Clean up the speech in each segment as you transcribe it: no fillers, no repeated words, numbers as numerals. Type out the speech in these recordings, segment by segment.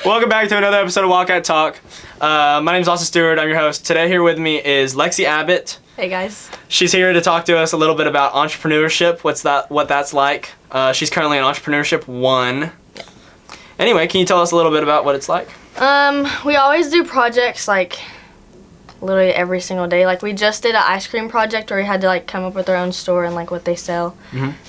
Welcome back to another episode of Wildcat Talk. My name is Austin Stewart. I'm your host. Today here with me is Lexi Abbott. Hey guys. She's here to talk to us a little bit about entrepreneurship. What that's like. She's currently in Entrepreneurship 1. Yeah. Anyway, can you tell us a little bit about what it's like? We always do projects like literally every single day. Like we just did an ice cream project where we had to like come up with our own store and like what they sell.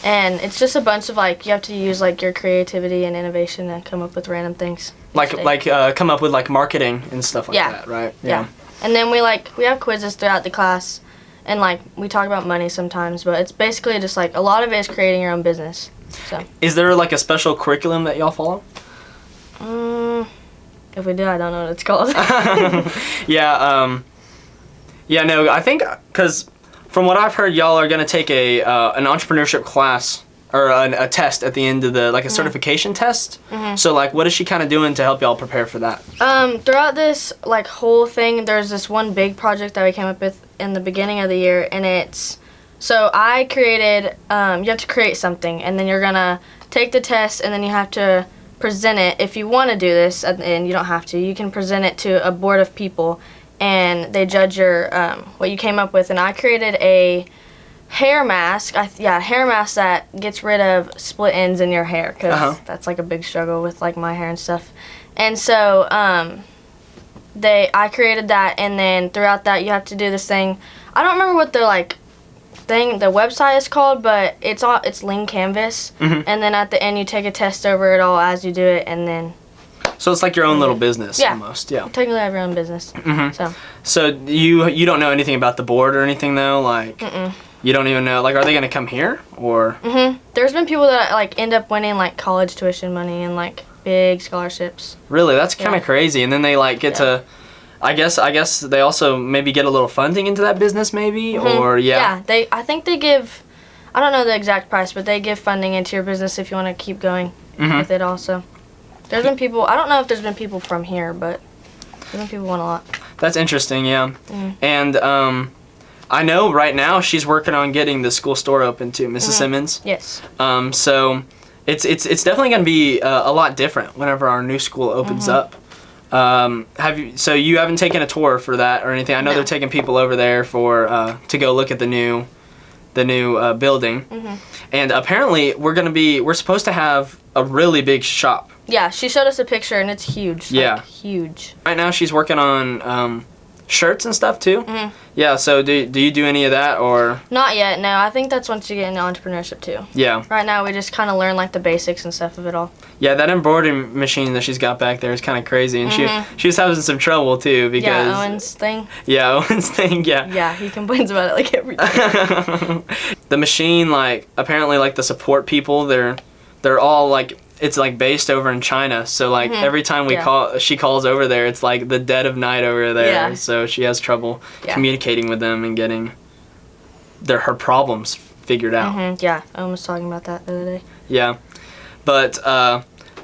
And it's just a bunch of like you have to use like your creativity and innovation and come up with random things. Come up with like marketing and stuff like that, right? Yeah. And then we have quizzes throughout the class, and like we talk about money sometimes, but it's basically just like a lot of it is creating your own business. So. Is there like a special curriculum that y'all follow? If we do, I don't know what it's called. No, I think because from what I've heard, y'all are gonna take an entrepreneurship class or a test at the end of a certification test. So like, what is she kind of doing to help y'all prepare for that? Throughout this like whole thing, there's this one big project that we came up with in the beginning of the year, and I created. You have to create something, and then you're gonna take the test, and then you have to present it. If you want to do this, and you don't have to, you can present it to a board of people, and they judge your what you came up with. And I created a hair mask. Hair mask that gets rid of split ends in your hair, because that's like a big struggle with like my hair and stuff. And so I created that, and then throughout that you have to do this thing. I don't remember what the website is called, but it's lean canvas. And then at the end you take a test over it all as you do it, and then. So it's like your own little business, almost. Yeah. Technically, I have your own business. So you don't know anything about the board or anything though, like. You don't even know, like, are they going to come here, or? There's been people that, like, end up winning, like, college tuition money and, like, big scholarships. Really? That's kind of crazy. And then they, like, get to, I guess they also maybe get a little funding into that business, maybe, or, I think they give, I don't know the exact price, but they give funding into your business if you want to keep going with it also. There's been people, I don't know if there's been people from here, but there's been people who won a lot. That's interesting, yeah. And, I know right now she's working on getting the school store open too, Mrs. Simmons. Yes. So it's definitely going to be a lot different whenever our new school opens up. So you haven't taken a tour for that or anything? I know they're taking people over there to go look at the new building. And apparently we're supposed to have a really big shop. Yeah, she showed us a picture and it's huge. Yeah. Like, huge. Right now she's working on shirts and stuff too? Yeah, so do you do any of that, or? Not yet, no. I think that's once you get into entrepreneurship too. Yeah. Right now we just kind of learn like the basics and stuff of it all. Yeah, that embroidery machine that she's got back there is kind of crazy, and she was having some trouble too because. Yeah, Owen's thing. Yeah, Owen's thing, yeah. Yeah, he complains about it like every day. The machine, like, apparently like the support people, they're all like, it's like based over in China, so like every time she calls over there, it's like the dead of night over there, so she has trouble communicating with them and getting her problems figured out. Yeah, I was talking about that the other day. Yeah, but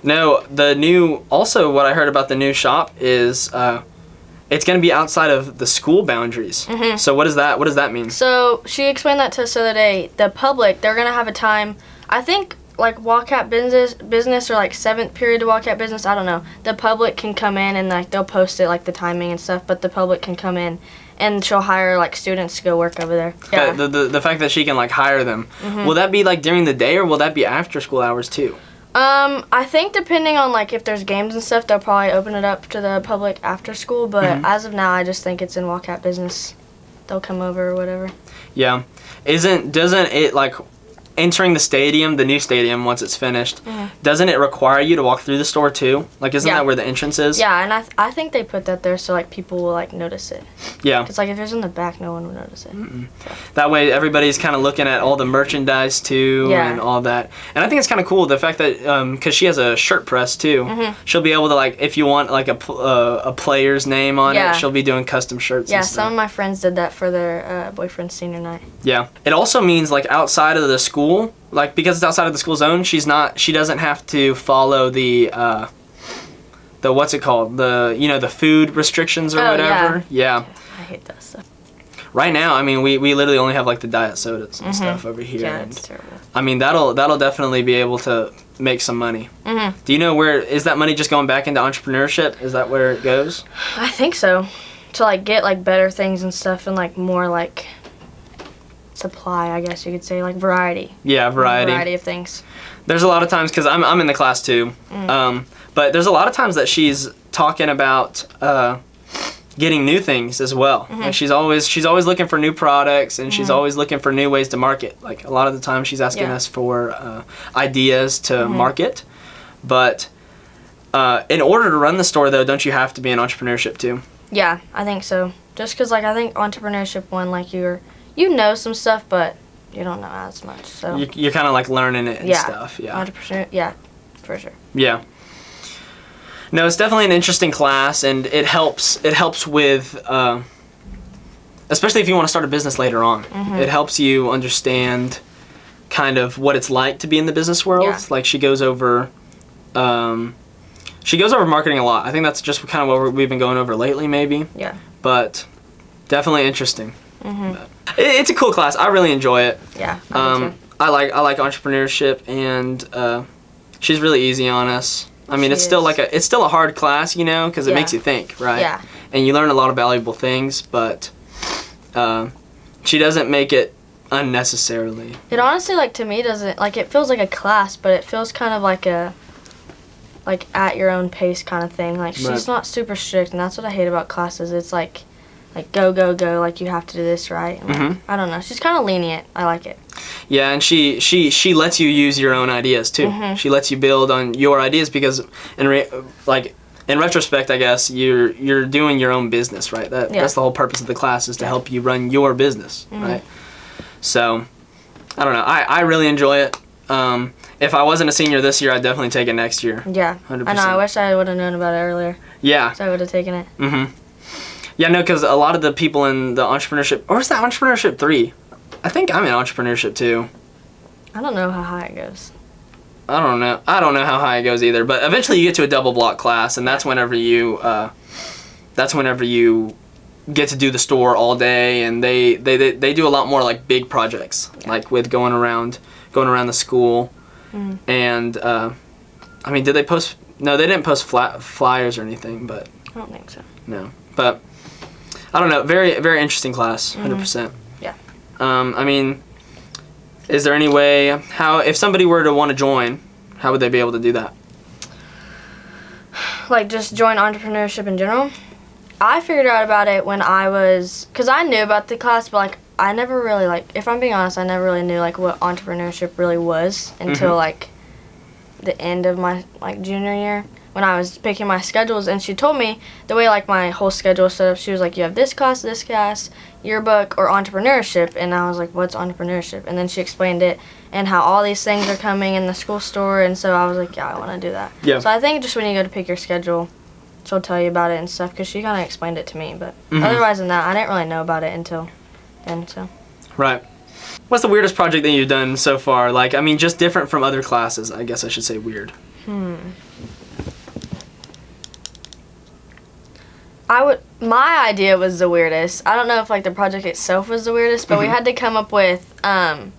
no, also what I heard about the new shop is it's going to be outside of the school boundaries. So what does that mean? So she explained that to us the other day. The public, they're going to have a time, I think, like Wildcat business or like 7th period of Wildcat business, I don't know. The public can come in and like they'll post it like the timing and stuff, but the public can come in and she'll hire like students to go work over there. Yeah. The fact that she can like hire them, will that be like during the day or will that be after school hours too? I think depending on like if there's games and stuff, they'll probably open it up to the public after school, but as of now I just think it's in Wildcat business. They'll come over or whatever. Yeah. Doesn't it like entering the new stadium once it's finished, doesn't it require you to walk through the store too? Like, isn't that where the entrance is? Yeah, and I think they put that there so like people will like notice it. Yeah. Because like if it was in the back, no one would notice it. So. That way everybody's kind of looking at all the merchandise too and all that. And I think it's kind of cool the fact that because she has a shirt press too, she'll be able to like if you want like a player's name on it, she'll be doing custom shirts. Yeah, some of my friends did that for their boyfriend's senior night. Yeah. It also means like outside of the school, like because it's outside of the school zone, she doesn't have to follow the what's it called, the food restrictions or whatever. Yeah. I hate that stuff. right now, I mean, we literally only have like the diet sodas and stuff over here. Yeah, and, it's terrible. I mean, that'll definitely be able to make some money. Do you know where is that money just going back into entrepreneurship? Is that where it goes? I think so. To like get like better things and stuff and like more like supply, I guess you could say, like variety. Yeah, variety. Variety of things. There's a lot of times, because I'm in the class too, but there's a lot of times that she's talking about getting new things as well. Like she's always looking for new products, and she's always looking for new ways to market. Like a lot of the time she's asking us for ideas to market. But in order to run the store though, don't you have to be in entrepreneurship too? Yeah, I think so. Just because like I think entrepreneurship one, like you know some stuff, but you don't know as much. So you're kind of like learning it and stuff. Yeah. 100%. Yeah, for sure. Yeah. No, it's definitely an interesting class, and it helps with, especially if you want to start a business later on. It helps you understand kind of what it's like to be in the business world. Yeah. Like she goes over marketing a lot. I think that's just kind of what we've been going over lately, maybe. Yeah. But definitely interesting. It's a cool class. I really enjoy it. Yeah. I like entrepreneurship, and she's really easy on us. I mean, it's still a hard class, you know, because it makes you think, right? Yeah. And you learn a lot of valuable things, but she doesn't make it unnecessarily. It honestly, like, to me, doesn't, like, it feels like a class, but it feels kind of like a, like, at your own pace kind of thing. Like, she's not super strict, and that's what I hate about classes. It's like go, go, go, like, you have to do this, right? Like, I don't know. She's kind of lenient. I like it. Yeah, and she lets you use your own ideas, too. She lets you build on your ideas because, in retrospect, I guess, you're doing your own business, right? That's the whole purpose of the class, is to help you run your business, right? So, I don't know. I really enjoy it. If I wasn't a senior this year, I'd definitely take it next year. Yeah. 100%. I know. I wish I would have known about it earlier. Yeah. So I would have taken it. Yeah, no, because a lot of the people in the entrepreneurship, or is that entrepreneurship 3? I think I'm in entrepreneurship 2. I don't know how high it goes. I don't know how high it goes either, but eventually you get to a double block class, and that's whenever you get to do the store all day, and they do a lot more like big projects, like with going around the school. And I mean, did they post? No, they didn't post flyers or anything, but I don't think so. No, but I don't know. Very, very interesting class. 100%. Yeah. I mean, is there any way if somebody were to want to join, how would they be able to do that? Like, just join entrepreneurship in general? I figured out about it when because I knew about the class, but, like, I never really, like, if I'm being honest, I never really knew, like, what entrepreneurship really was until, like, the end of my, like, junior year when I was picking my schedules. And she told me the way, like, my whole schedule was set up. She was like, you have this class, yearbook, or entrepreneurship. And I was like, what's entrepreneurship? And then she explained it and how all these things are coming in the school store. And so I was like, yeah, I want to do that. Yeah. So I think just when you go to pick your schedule, she'll tell you about it and stuff, because she kind of explained it to me. But otherwise than that, I didn't really know about it until then. So. Right. What's the weirdest project that you've done so far? Like, I mean, just different from other classes. I guess I should say weird. My idea was the weirdest. I don't know if, like, the project itself was the weirdest, but we had to come up with what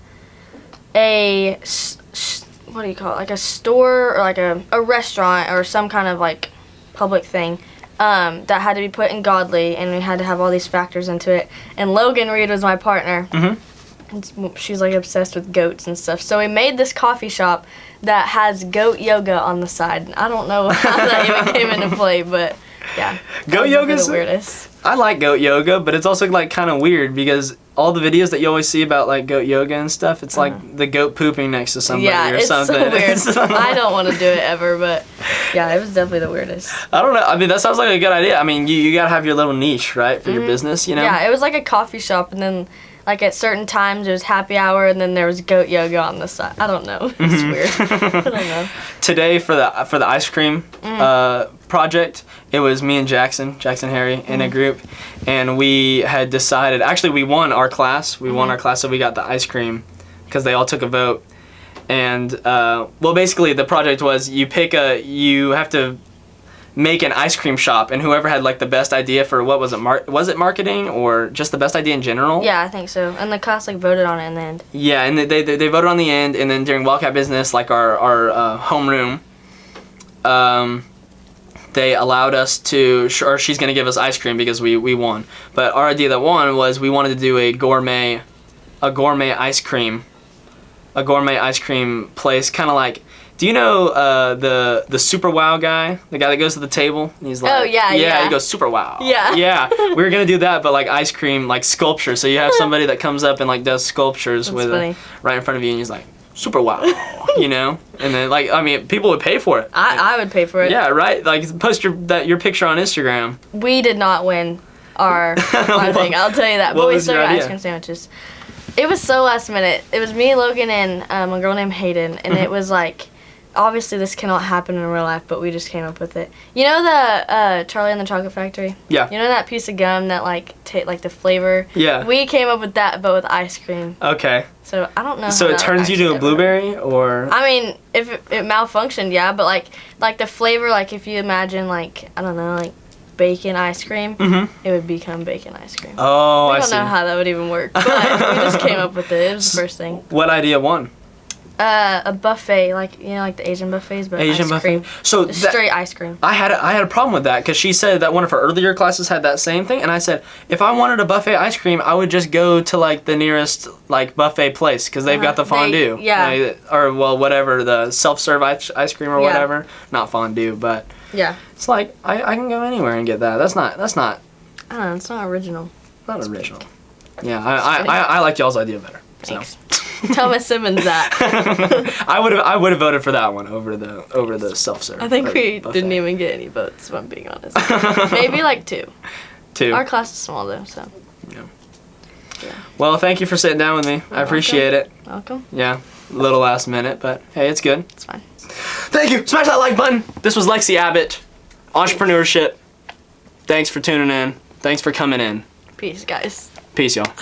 do you call it? Like a store, or like a restaurant, or some kind of, like, public thing that had to be put in godly, and we had to have all these factors into it. And Logan Reed was my partner. She's, like, obsessed with goats and stuff. So we made this coffee shop that has goat yoga on the side. I don't know how that even came into play, but yeah. Goat yoga's the weirdest. I like goat yoga, but it's also, like, kind of weird because all the videos that you always see about, like, goat yoga and stuff, it's like the goat pooping next to somebody or something. Yeah, it's so weird. I don't want to do it ever, but yeah, it was definitely the weirdest. I don't know. I mean, that sounds like a good idea. I mean, you got to have your little niche, right, for your business, you know? Yeah, it was like a coffee shop, and then, like, at certain times it was happy hour, and then there was goat yoga on the side. I don't know. It's weird. I don't know. Today for the ice cream project, it was me and Jackson Harry in a group, and we had decided, actually we won our class, so we got the ice cream because they all took a vote. And well, basically the project was you have to make an ice cream shop, and whoever had like the best idea for what was it? Was it marketing or just the best idea in general? Yeah, I think so. And the class like voted on it in the end. Yeah, and they voted on the end, and then during Wildcat Business, like our homeroom, they allowed us to, or she's gonna give us ice cream because we won. But our idea that won was we wanted to do a gourmet ice cream place, kind of like. Do you know the Super Wow guy, the guy that goes to the table? And he's like, oh yeah. He goes Super Wow. Yeah. Yeah. We were gonna do that, but like ice cream, like sculpture. So you have somebody that comes up and like does sculptures That's with funny. right in front of you, and he's like Super Wow, you know. And then like I mean, people would pay for it. I would pay for it. Yeah, right. Like post your picture on Instagram. We did not win our thing. I'll tell you that. What But we was still your got idea? ice cream sandwiches. It was so last minute. It was me, Logan, and a girl named Hayden, and it was like. Obviously, this cannot happen in real life, but we just came up with it. You know the Charlie and the Chocolate Factory? Yeah. You know that piece of gum that like like the flavor? Yeah. We came up with that, but with ice cream. Okay. So I don't know. So how it that turns you to actually a blueberry, or? I mean, if it malfunctioned, yeah, but like the flavor, like if you imagine like I don't know, like bacon ice cream, it would become bacon ice cream. Oh, I don't know how that would even work, but we just came up with it. It was the first thing. What idea won? A buffet, like you know, like the Asian buffets, but Asian ice buffet. cream. So Just straight ice cream. I had a problem with that because she said that one of her earlier classes had that same thing, and I said if I wanted a buffet ice cream, I would just go to like the nearest like buffet place because they've got the fondue. Or well, whatever, the self-serve ice cream or whatever. Not fondue, but Yeah. it's like I can go anywhere and get that. That's not I don't know. It's not original. not original. Yeah, I like y'all's idea better. So. Thanks. Tell Miss Simmons that. I would have voted for that one over the self-serve. I think we buffet. didn't even get any votes, if I'm being honest. Maybe like 2. 2. Our class is small though, so. Yeah. Yeah. Well, thank you for sitting down with me. I appreciate it. Welcome. Yeah, a little last minute, but hey, it's good. It's fine. Thank you. Smash that like button. This was Lexi Abbott, Entrepreneurship. Thanks for tuning in. Thanks for coming in. Peace, guys. Peace, y'all.